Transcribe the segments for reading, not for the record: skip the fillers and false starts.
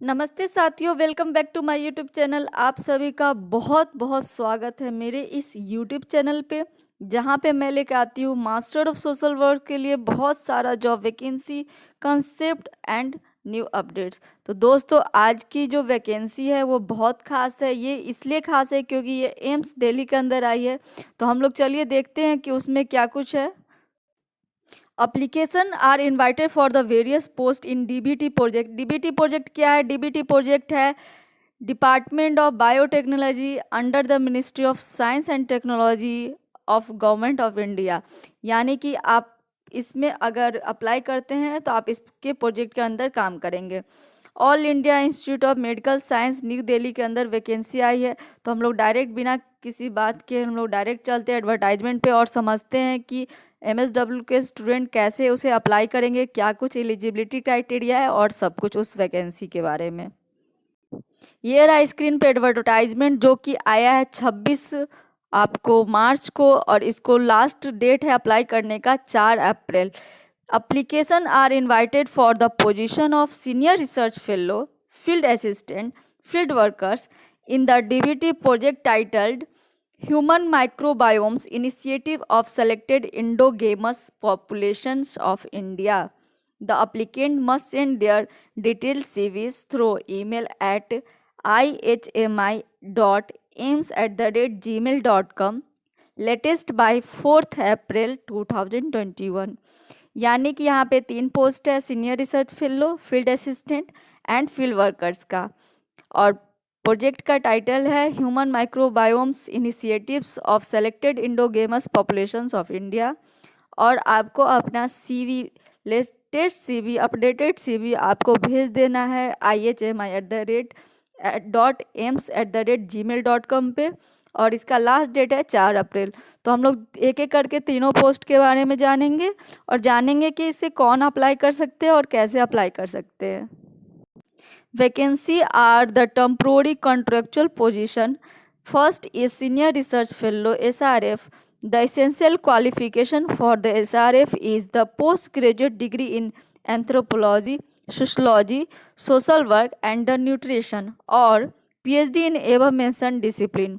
नमस्ते साथियों, welcome back to my YouTube channel. आप सभी का बहुत बहुत स्वागत है मेरे इस यूट्यूब चैनल पे, जहाँ पे मैं लेकर आती हूँ मास्टर ऑफ सोशल वर्क के लिए बहुत सारा job vacancy, concept and new updates. तो दोस्तों, आज की जो वैकेंसी है वो बहुत खास है। ये इसलिए खास है क्योंकि ये एम्स दिल्ली के अंदर आई है। तो हम लोग चलिए देखते हैं कि उसमें क्या कुछ है। Application are invited for the various post in DBT project. DBT project क्या है? डीबीटी प्रोजेक्ट है department of biotechnology under the ministry of science and technology of government of India. यानी कि आप इसमें अगर अप्लाई करते हैं तो आप इसके प्रोजेक्ट के अंदर काम करेंगे। All India institute of medical science new Delhi के अंदर वैकेंसी आई है। तो हम लोग डायरेक्ट बिना किसी बात के हम लोग डायरेक्ट चलते हैं एडवर्टाइजमेंट पे और समझते हैं कि एमएसडब्ल्यू के स्टूडेंट कैसे उसे अप्लाई करेंगे, क्या कुछ एलिजिबिलिटी क्राइटेरिया है और सब कुछ उस वैकेंसी के बारे में। ये रहा स्क्रीन पे एडवर्टाइजमेंट जो कि आया है 26 आपको मार्च को, और इसको लास्ट डेट है अप्लाई करने का 4 April. Application are invited for the position of senior research fellow, field assistant, field workers in the DBT project titled human microbiomes initiative of selected endogamous populations of India. The applicant must send their detailed CVs through email at ihmi.aims@gmail.com latest by 4 April 2021। यानी कि यहाँ पे 3 post है, senior research fellow, field assistant and field workers का। और project का title है human microbiomes initiatives of selected endogamous populations of India. और आपको अपना CV, latest CV, updated CV आपको भेज देना है ihmi@aims@gmail.com पे। और इसका लास्ट डेट है 4 अप्रैल। तो हम लोग एक एक करके तीनों पोस्ट के बारे में जानेंगे और जानेंगे कि इससे कौन अप्लाई कर सकते हैं और कैसे अप्लाई कर सकते हैं। Vacancy are the temporary contractual position. First is senior research fellow SRF। The essential qualification for the SRF is the postgraduate degree in anthropology, sociology, social work and the nutrition और PhD in above mentioned discipline।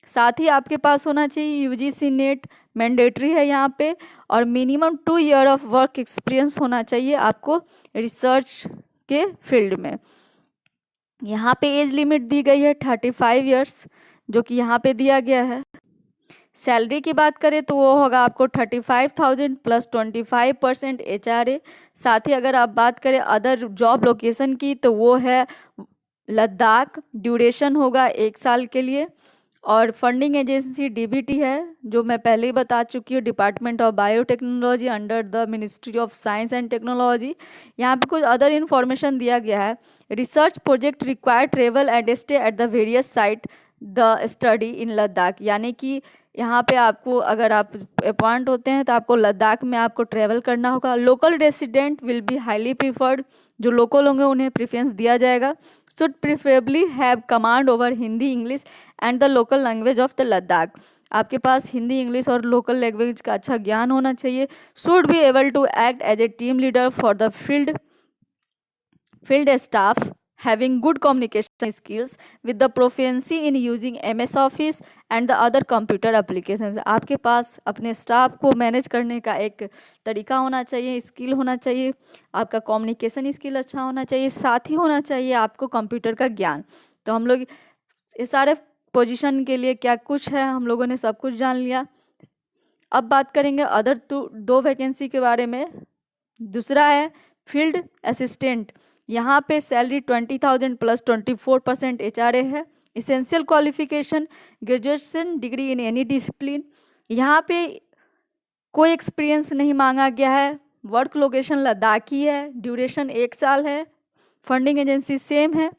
साथ ही आपके पास होना चाहिए UGC net, mandatory है यहाँ पे, और minimum 2 year of work experience होना चाहिए आपको रिसर्च के फील्ड में। यहाँ पे एज लिमिट दी गई है 35 ईयर्स, जो कि यहाँ पे दिया गया है। सैलरी की बात करें तो वो होगा आपको 35,000 प्लस 25% HRA। साथ ही अगर आप बात करें अदर जॉब लोकेशन की तो वो है लद्दाख। ड्यूरेशन होगा 1 साल के लिए। और फंडिंग एजेंसी DBT है, जो मैं पहले ही बता चुकी हूँ, department of biotechnology under the ministry of science and technology. यहाँ पे कुछ अदर इन्फॉर्मेशन दिया गया है। Research project require travel and stay at the various site the study in Ladakh. यानी कि यहाँ पे आपको अगर आप अपॉइंट होते हैं तो आपको लद्दाख में आपको ट्रेवल करना होगा। Local resident will be highly preferred. जो लोकल होंगे उन्हें प्रेफरेंस दिया जाएगा। Should preferably have command over Hindi, English and the local language of the Ladakh. आपके पास हिंदी, इंग्लिश और लोकल लैंग्वेज का अच्छा ज्ञान होना चाहिए। Should be able to act as a team leader for the field staff, having good communication skills with the proficiency in using MS Office and the other computer applications। आपके पास अपने staff को manage करने का एक तरीका होना चाहिए, skill होना चाहिए, आपका कम्युनिकेशन स्किल अच्छा होना चाहिए, साथ ही होना चाहिए आपको कंप्यूटर का ज्ञान। तो हम लोग ये सारे पोजीशन के लिए क्या कुछ है हम लोगों ने सब कुछ जान लिया। अब बात करेंगे अदर 2 वैकेंसी के बारे में। दूसरा है फील्ड असिस्टेंट। यहाँ पे सैलरी 20,000 प्लस 24% HRA है। Essential qualification graduation degree in any discipline. यहाँ पे कोई एक्सपीरियंस नहीं मांगा गया है। वर्क लोकेशन लद्दाख ही है। ड्यूरेशन 1 साल है। फंडिंग एजेंसी सेम है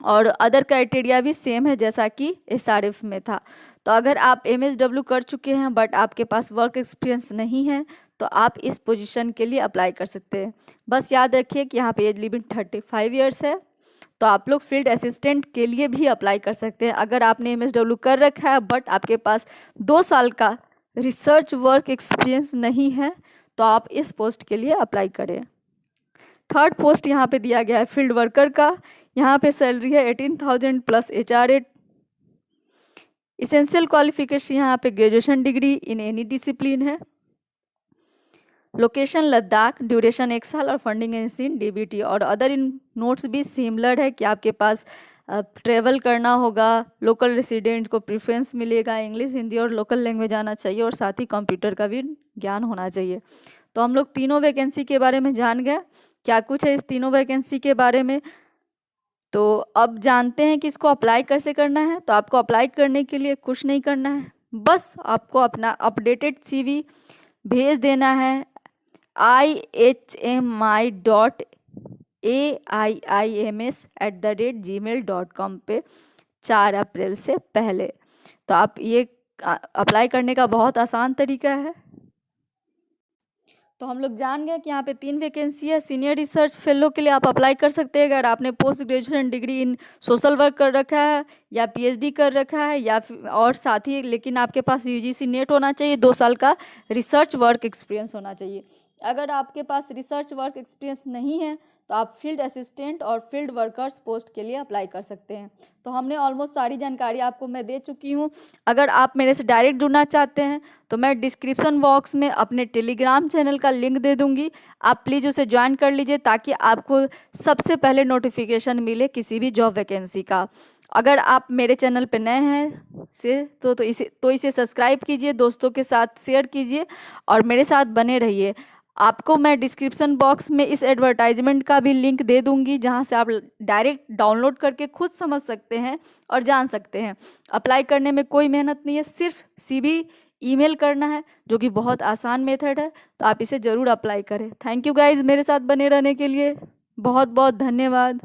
और अदर क्राइटेरिया भी सेम है जैसा कि SRF में था। तो अगर आप MSW कर चुके हैं बट आपके पास वर्क एक्सपीरियंस नहीं है तो आप इस पोजीशन के लिए अप्लाई कर सकते हैं। बस याद रखिए कि यहाँ पे एज लिमिट 35 ईयर्स है। तो आप लोग फील्ड असिस्टेंट के लिए भी अप्लाई कर सकते हैं। अगर आपने MSW कर रखा है बट आपके पास 2 साल का रिसर्च वर्क एक्सपीरियंस नहीं है तो आप इस पोस्ट के लिए अप्लाई करें। थर्ड पोस्ट यहाँ पे दिया गया है फील्ड वर्कर का। यहाँ पे सैलरी है 18,000 plus HR rate. Essential qualification यहाँ पे graduation degree in any discipline है। लोकेशन लद्दाख, ड्यूरेशन 1 साल और फंडिंग इन DBT। और अदर इन नोट्स भी सिमिलर है कि आपके पास ट्रेवल करना होगा, लोकल रेसिडेंट को प्रेफरेंस मिलेगा, इंग्लिश, हिंदी और लोकल लैंग्वेज आना चाहिए और साथ ही कंप्यूटर का भी ज्ञान होना चाहिए। तो हम लोग तीनों वैकेंसी के बारे में जान गए क्या कुछ है इस तीनों वैकेंसी के बारे में। तो अब जानते हैं कि इसको अप्लाई कैसे करना है। तो आपको अप्लाई करने के लिए कुछ नहीं करना है, बस आपको अपना अपडेटेड CV भेज देना है ihmi.aiims@gmail.com पे 4 अप्रैल से पहले। तो आप ये अप्लाई करने का बहुत आसान तरीका है। तो हम लोग जान गए कि यहाँ पे 3 वैकेंसी है। सीनियर रिसर्च फेलो के लिए आप अप्लाई कर सकते हैं अगर आपने post graduation degree in social work कर रखा है या PhD कर रखा है या और साथ ही लेकिन आपके पास UGC नेट होना चाहिए, 2 साल का रिसर्च वर्क एक्सपीरियंस होना चाहिए। अगर आपके पास रिसर्च वर्क एक्सपीरियंस नहीं है तो आप फील्ड असिस्टेंट और फील्ड वर्कर्स पोस्ट के लिए अप्लाई कर सकते हैं। तो हमने ऑलमोस्ट सारी जानकारी आपको मैं दे चुकी हूँ। अगर आप मेरे से डायरेक्ट जुड़ना चाहते हैं तो मैं डिस्क्रिप्शन बॉक्स में अपने टेलीग्राम चैनल का लिंक दे दूँगी, आप प्लीज़ उसे ज्वाइन कर लीजिए ताकि आपको सबसे पहले नोटिफिकेशन मिले किसी भी जॉब वैकेंसी का। अगर आप मेरे चैनल पर नए हैं तो इसे सब्सक्राइब कीजिए, दोस्तों के साथ शेयर कीजिए और मेरे साथ बने रहिए। आपको मैं डिस्क्रिप्शन बॉक्स में इस एडवर्टाइजमेंट का भी लिंक दे दूंगी जहां से आप डायरेक्ट डाउनलोड करके खुद समझ सकते हैं और जान सकते हैं। अप्लाई करने में कोई मेहनत नहीं है, सिर्फ CV ईमेल करना है जो कि बहुत आसान मेथड है। तो आप इसे ज़रूर अप्लाई करें। थैंक यू गाइज मेरे साथ बने रहने के लिए, बहुत बहुत धन्यवाद।